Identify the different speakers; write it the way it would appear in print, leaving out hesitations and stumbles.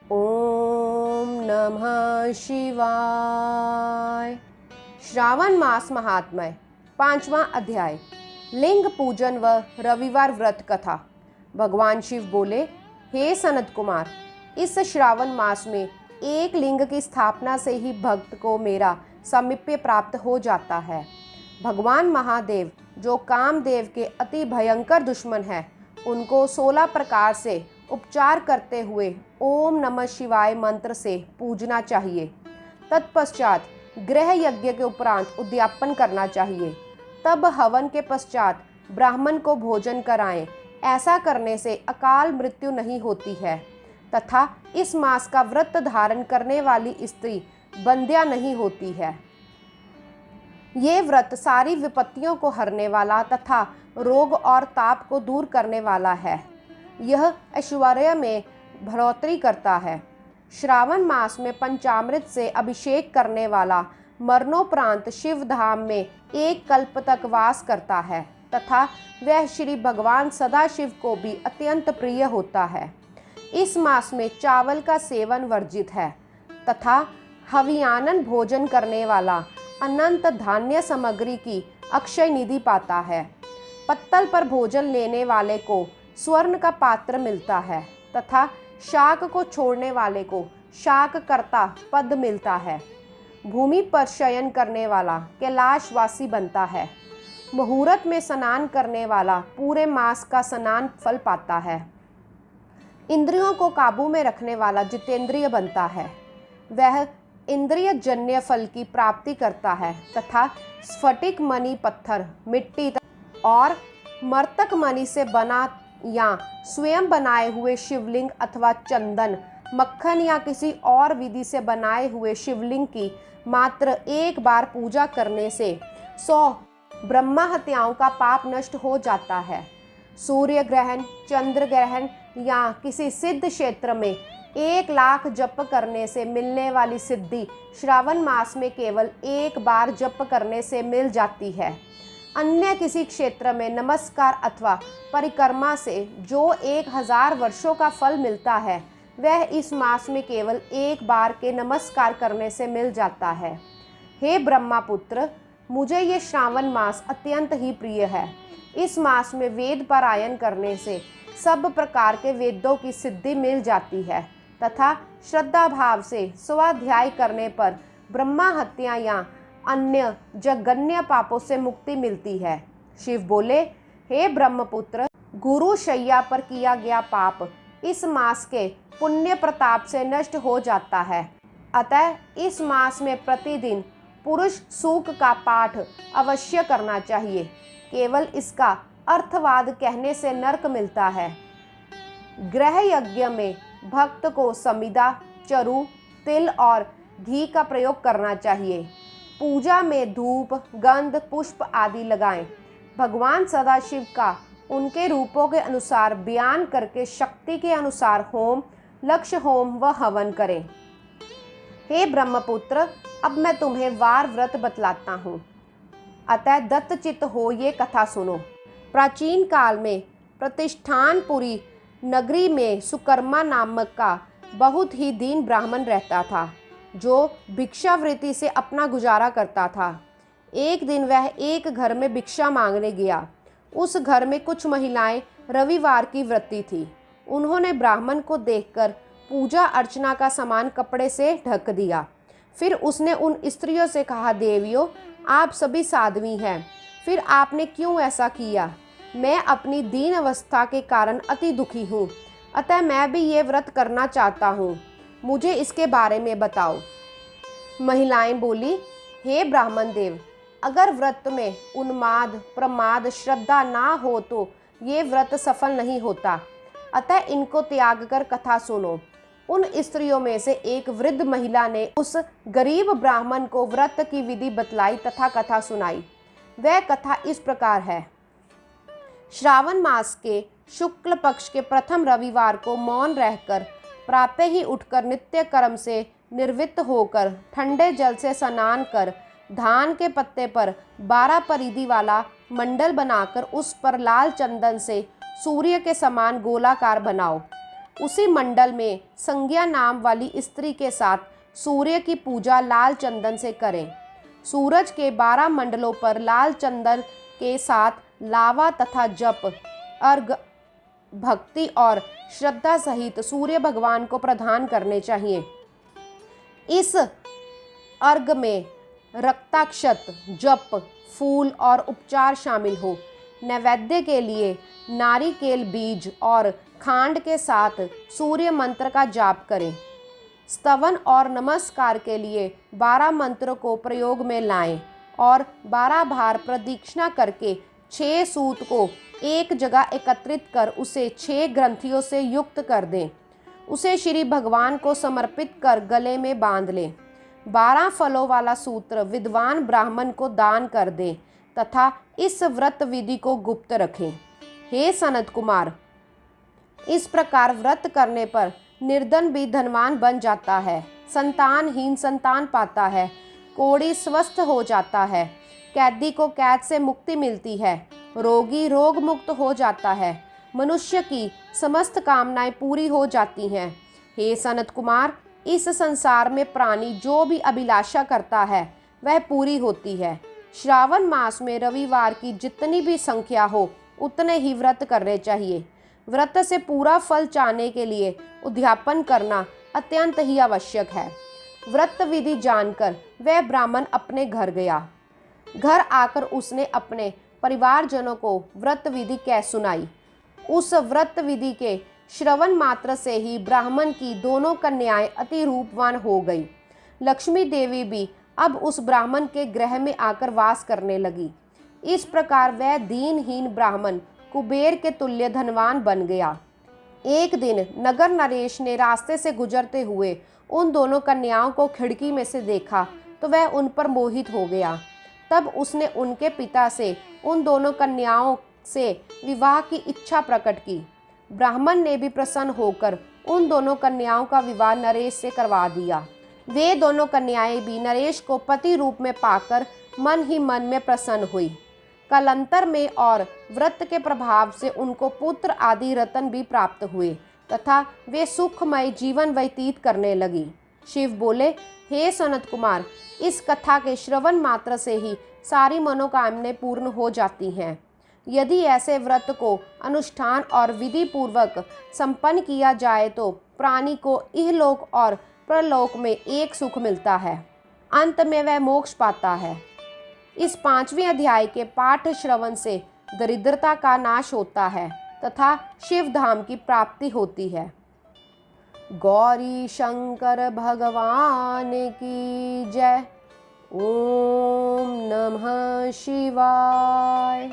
Speaker 1: ओम नमः शिवाय। श्रावण मास महात्म्य 5वां अध्याय। लिंग पूजन व रविवार व्रत कथा। भगवान शिव बोले, हे सनत कुमार, इस श्रावण मास में एक लिंग की स्थापना से ही भक्त को मेरा सामीप्य प्राप्त हो जाता है। भगवान महादेव जो कामदेव के अति भयंकर दुश्मन है, उनको 16 प्रकार से उपचार करते हुए ओम नमः शिवाय मंत्र से पूजना चाहिए। तत्पश्चात गृह यज्ञ के उपरांत उद्यापन करना चाहिए। तब हवन के पश्चात ब्राह्मण को भोजन कराएं। ऐसा करने से अकाल मृत्यु नहीं होती है तथा इस मास का व्रत धारण करने वाली स्त्री बंध्या नहीं होती है। ये व्रत सारी विपत्तियों को हरने वाला तथा रोग और ताप को दूर करने वाला है। यह ऐश्वर्य में बढ़ोतरी करता है। श्रावण मास में पंचामृत से अभिषेक करने वाला मरणोपरांत शिव धाम में एक कल्प तक वास करता है तथा वह श्री भगवान सदाशिव को भी अत्यंत प्रिय होता है। इस मास में चावल का सेवन वर्जित है तथा हवियानन भोजन करने वाला अनंत धान्य सामग्री की अक्षय निधि पाता है। पत्तल पर भोजन लेने वाले को स्वर्ण का पात्र मिलता है तथा शाक को छोड़ने वाले को शाक कर्ता पद मिलता है। भूमि पर शयन करने वाला कैलाशवासी बनता है। मुहूर्त में स्नान करने वाला पूरे मास का स्नान फल पाता है। इंद्रियों को काबू में रखने वाला जितेंद्रिय बनता है। वह इंद्रिय जन्य फल की प्राप्ति करता है तथा स्फटिक मणि पत्थर, मिट्टी और मर्तक मणि से बना या स्वयं बनाए हुए शिवलिंग अथवा चंदन, मक्खन या किसी और विधि से बनाए हुए शिवलिंग की मात्र एक बार पूजा करने से 100 ब्रह्मा हत्याओं का पाप नष्ट हो जाता है। सूर्य ग्रहण, चंद्र ग्रहण या किसी सिद्ध क्षेत्र में 1 लाख जप करने से मिलने वाली सिद्धि श्रावण मास में केवल एक बार जप करने से मिल जाती है। अन्य किसी क्षेत्र में नमस्कार अथवा परिक्रमा से जो 1000 वर्षों का फल मिलता है, वह इस मास में केवल एक बार के नमस्कार करने से मिल जाता है। हे ब्रह्मापुत्र, मुझे ये श्रावण मास अत्यंत ही प्रिय है। इस मास में वेद पारायण करने से सब प्रकार के वेदों की सिद्धि मिल जाती है तथा श्रद्धा भाव से स्वाध्याय करने पर ब्रह्मा हत्या या अन्य जघन्य पापों से मुक्ति मिलती है। शिव बोले, हे ब्रह्मपुत्र, गुरु शैया पर किया गया पाप इस मास के पुण्य प्रताप से नष्ट हो जाता है। अतः इस मास में प्रतिदिन पुरुष सूक्त का पाठ अवश्य करना चाहिए। केवल इसका अर्थवाद कहने से नरक मिलता है। गृह यज्ञ में भक्त को समिधा, चरु, तिल और घी का प्रयोग करना चाहिए। पूजा में धूप, गंध, पुष्प आदि लगाएं। भगवान सदाशिव का उनके रूपों के अनुसार बयान करके शक्ति के अनुसार होम, लक्ष्य होम व हवन करें। हे ब्रह्मपुत्र, अब मैं तुम्हें वार व्रत बतलाता हूँ, अतः दत्तचित्त हो ये कथा सुनो। प्राचीन काल में प्रतिष्ठानपुरी नगरी में सुकर्मा नामक का बहुत ही दीन ब्राह्मण रहता था, जो भिक्षावृत्ति से अपना गुजारा करता था। एक दिन वह एक घर में भिक्षा मांगने गया। उस घर में कुछ महिलाएं रविवार की व्रती थी। उन्होंने ब्राह्मण को देखकर पूजा अर्चना का सामान कपड़े से ढक दिया। फिर उसने उन स्त्रियों से कहा, देवियों, आप सभी साध्वी हैं, फिर आपने क्यों ऐसा किया? मैं अपनी दीन अवस्था के कारण अति दुखी हूँ, अतः मैं भी ये व्रत करना चाहता हूँ, मुझे इसके बारे में बताओ। महिलाएं बोली, हे ब्राह्मण देव, अगर व्रत में उन्माद, प्रमाद, श्रद्धा ना हो तो ये व्रत सफल नहीं होता, अतः इनको त्याग कर कथा सुनो। उन स्त्रियों में से एक वृद्ध महिला ने उस गरीब ब्राह्मण को व्रत की विधि बतलाई तथा कथा सुनाई। वह कथा इस प्रकार है। श्रावण मास के शुक्ल पक्ष के प्रथम रविवार को मौन रहकर प्रातः ही उठकर नित्य कर्म से निर्वृत्त होकर ठंडे जल से स्नान कर धान के पत्ते पर 12 परिधि वाला मंडल बनाकर उस पर लाल चंदन से सूर्य के समान गोलाकार बनाओ। उसी मंडल में संज्ञा नाम वाली स्त्री के साथ सूर्य की पूजा लाल चंदन से करें। सूरज के 12 मंडलों पर लाल चंदन के साथ लावा तथा जप, अर्घ, भक्ति और श्रद्धा सहित सूर्य भगवान को प्रदान करने चाहिए। इस अर्घ में रक्ताक्षत, जप, फूल और उपचार शामिल हो। नैवेद्य के लिए नारिकेल बीज और खांड के साथ सूर्य मंत्र का जाप करें। स्तवन और नमस्कार के लिए 12 मंत्रों को प्रयोग में लाएं और 12 बार प्रदक्षिणा करके 6 सूत को एक जगह एकत्रित कर उसे 6 ग्रंथियों से युक्त कर दें। उसे श्री भगवान को समर्पित कर गले में बांध लें। 12 फलों वाला सूत्र विद्वान ब्राह्मण को दान कर दें तथा इस व्रत विधि को गुप्त रखें। हे सनत कुमार, इस प्रकार व्रत करने पर निर्धन भी धनवान बन जाता है, संतानहीन संतान पाता है, कोढ़ी स्वस्थ हो जाता है, कैदी को कैद से मुक्ति मिलती है, रोगी रोग मुक्त हो जाता है, मनुष्य की समस्त कामनाएं पूरी हो जाती हैं। हे सनत कुमार, इस संसार में प्राणी जो भी अभिलाषा करता है वह पूरी होती है। श्रावण मास में रविवार की जितनी भी संख्या हो उतने ही व्रत करने चाहिए। व्रत से पूरा फल चाहने के लिए उद्यापन करना अत्यंत ही आवश्यक है। व्रत विधि जानकर वह ब्राह्मण अपने घर गया। घर आकर उसने अपने परिवारजनों को व्रत विधि कह सुनाई। उस व्रत विधि के श्रवण मात्र से ही ब्राह्मण की दोनों कन्याएं अति रूपवान हो गई। लक्ष्मी देवी भी अब उस ब्राह्मण के गृह में आकर वास करने लगी। इस प्रकार वह दीनहीन ब्राह्मण कुबेर के तुल्य धनवान बन गया। एक दिन नगर नरेश ने रास्ते से गुजरते हुए उन दोनों कन्याओं को खिड़की में से देखा तो वह उन पर मोहित हो गया। तब उसने उनके पिता से उन दोनों कन्याओं से विवाह की इच्छा प्रकट की। ब्राह्मण ने भी प्रसन्न होकर उन दोनों कन्याओं का विवाह नरेश से करवा दिया। वे दोनों कन्याएं भी नरेश को पति रूप में पाकर मन ही मन में प्रसन्न हुई। कालांतर में और व्रत के प्रभाव से उनको पुत्र आदि रत्न भी प्राप्त हुए तथा वे सुखमय जीवन व्यतीत करने लगी। शिव बोले, हे सनत कुमार, इस कथा के श्रवण मात्र से ही सारी मनोकामनाएं पूर्ण हो जाती हैं। यदि ऐसे व्रत को अनुष्ठान और विधि पूर्वक संपन्न किया जाए तो प्राणी को इहलोक और परलोक में एक सुख मिलता है, अंत में वह मोक्ष पाता है। इस 5वें अध्याय के पाठ श्रवण से दरिद्रता का नाश होता है तथा शिव धाम की प्राप्ति होती है। गौरी शंकर भगवान की जय। ओम नमः शिवाय।